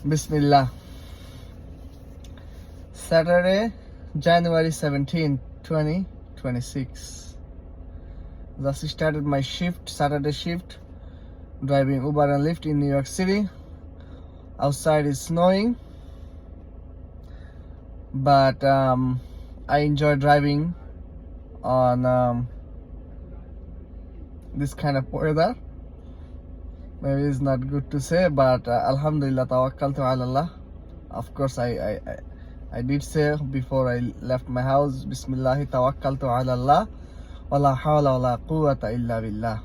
Bismillah. Saturday, January 17th, 2026. Just started my shift, Saturday shift, driving Uber and Lyft in New York City. Outside is snowing, but I enjoy driving on this kind of weather. Maybe it's not good to say, but Alhamdulillah, tawakkaltu ala Allah. Of course, I did say before I left my house, Bismillahi tawakkaltu ala Allah, wa la hawla wa la quwwata illa billah.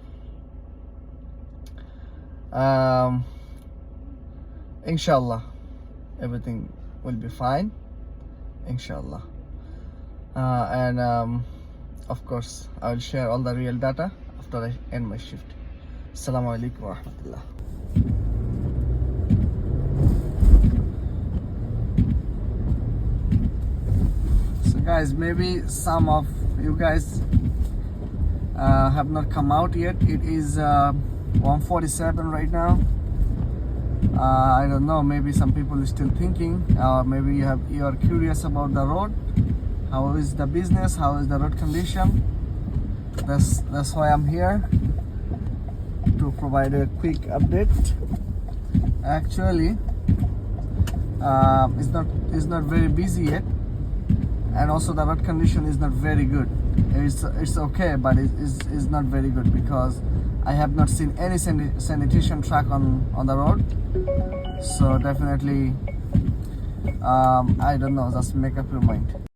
Inshallah, everything will be fine. Inshallah. And of course, I will share all the real data after I end my shift. Assalamu alaikum wa rahmatullah. So guys, maybe some of you guys have not come out yet. It is 1:47 right now. I don't know, maybe some people are still thinking, or maybe you are curious about the road. How is the business? How is the road condition? That's why I'm here, to provide a quick update. Actually, it's not very busy yet, and also the road condition is not very good. It's okay, but it's not very good because I have not seen any sanitation truck on the road. So definitely, I don't know. Just make up your mind.